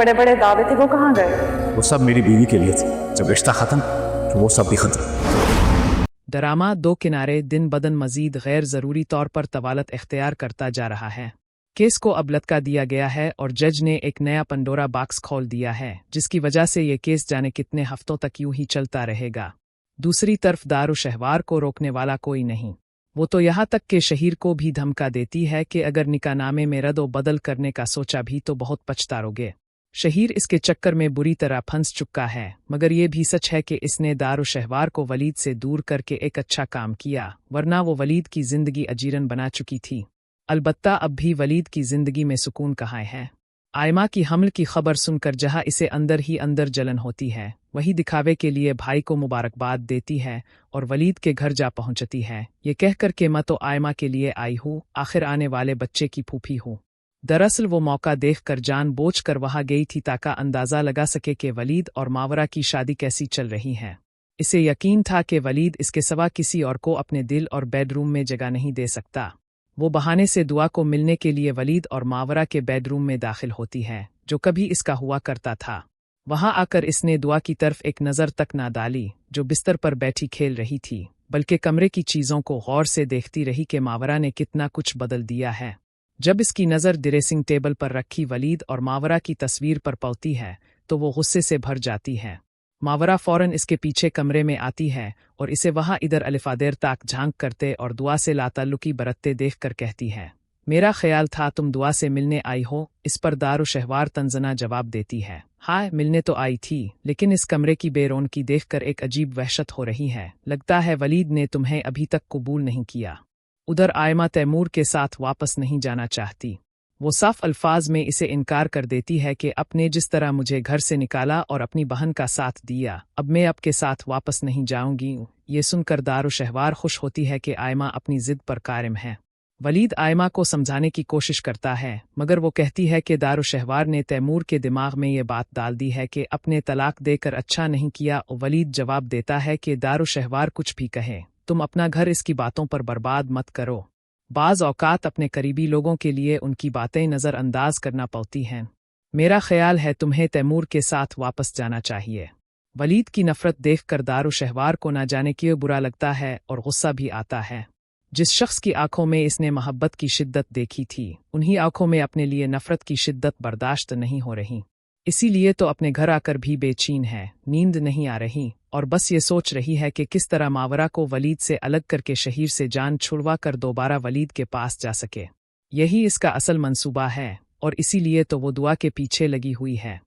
बड़े बड़े दावे थे, वो कहाँ गए? वो सब मेरी बीवी के लिए थे। जब रिश्ता खत्म तो वो सब भी खत्म। ड्रामा दो किनारे दिन बदन मजीद गैर ज़रूरी तौर पर तवालत इख्तियार करता जा रहा है। केस को अब लटका दिया गया है और जज ने एक नया पंडोरा बॉक्स खोल दिया है, जिसकी वजह से ये केस जाने कितने हफ्तों तक यूं ही चलता रहेगा। दूसरी तरफ दारू शहवार को रोकने वाला कोई नहीं। वो तो यहाँ तक कि शहीर को भी धमका देती है कि अगर निकाहनामे में रद्द बदल करने का सोचा भी तो बहुत पछताओगे। शहीर इसके चक्कर में बुरी तरह फंस चुका है, मगर ये भी सच है कि इसने दारू शहवार को वलीद से दूर करके एक अच्छा काम किया, वरना वो वलीद की जिंदगी अजीरन बना चुकी थी। अलबत्ता अब भी वलीद की जिंदगी में सुकून कहाँ है। आयमा की हमल की खबर सुनकर जहाँ इसे अंदर ही अंदर जलन होती है, वही दिखावे के लिए भाई को मुबारकबाद देती है और वलीद के घर जा पहुंचती है, ये कहकर कि मैं तो आयमा के लिए आई हूँ, आखिर आने वाले बच्चे की फूफी हूँ। दरअसल वो मौका देखकर जानबूझकर वहां गई थी ताकि अंदाजा लगा सके कि वलीद और मावरा की शादी कैसी चल रही है। इसे यकीन था कि वलीद इसके सिवा किसी और को अपने दिल और बेडरूम में जगह नहीं दे सकता। वो बहाने से दुआ को मिलने के लिए वलीद और मावरा के बेडरूम में दाखिल होती है, जो कभी इसका हुआ करता था। वहां आकर इसने दुआ की तरफ एक नज़र तक ना डाली, जो बिस्तर पर बैठी खेल रही थी, बल्कि कमरे की चीज़ों को गौर से देखती रही कि मावरा ने कितना कुछ बदल दिया है। जब इसकी नज़र ड्रेसिंग टेबल पर रखी वलीद और मावरा की तस्वीर पर पड़ती है तो वो गुस्से से भर जाती है। मावरा फौरन इसके पीछे कमरे में आती है और इसे वहां इधर अलिफादेर ताक झांक करते और दुआ से लाताल्लुकी बरतते देखकर कहती है, मेरा ख्याल था तुम दुआ से मिलने आई हो। इस पर दारू शहवार तंजना जवाब देती है, हाँ मिलने तो आई थी, लेकिन इस कमरे की बेरौनकी देखकर एक अजीब वहशत हो रही है। लगता है वलीद ने तुम्हें अभी तक कबूल नहीं किया। उधर आयमा तैमूर के साथ वापस नहीं जाना चाहती। वो साफ अल्फाज में इसे इनकार कर देती है कि आपने जिस तरह मुझे घर से निकाला और अपनी बहन का साथ दिया, अब मैं आपके साथ वापस नहीं जाऊंगी। ये सुनकर दारू शहवार खुश होती है कि आयमा अपनी जिद पर कायम है। वलीद आयमा को समझाने की कोशिश करता है, मगर वो कहती है कि दारू शहवार ने तैमूर के दिमाग में ये बात डाल दी है कि अपने तलाक देकर अच्छा नहीं किया। वलीद जवाब देता है कि दारू शहवार कुछ भी कहे, तुम अपना घर इसकी बातों पर बर्बाद मत करो। बाज़ औकात अपने करीबी लोगों के लिए उनकी बातें नज़रअंदाज करना पड़ती हैं। मेरा ख्याल है तुम्हें तैमूर के साथ वापस जाना चाहिए। वलीद की नफ़रत देखकर दारू शहवार को ना जाने क्यों बुरा लगता है और गुस्सा भी आता है। जिस शख्स की आंखों में इसने मोहब्बत की शिद्दत देखी थी, उन्हीं आंखों में अपने लिए नफ़रत की शिद्दत बर्दाश्त नहीं हो रही। इसीलिए तो अपने घर आकर भी बेचैन है, नींद नहीं आ रही और बस ये सोच रही है कि किस तरह मावरा को वलीद से अलग करके शहीर से जान छुड़वा कर दोबारा वलीद के पास जा सके। यही इसका असल मंसूबा है और इसीलिए तो वो दुआ के पीछे लगी हुई है।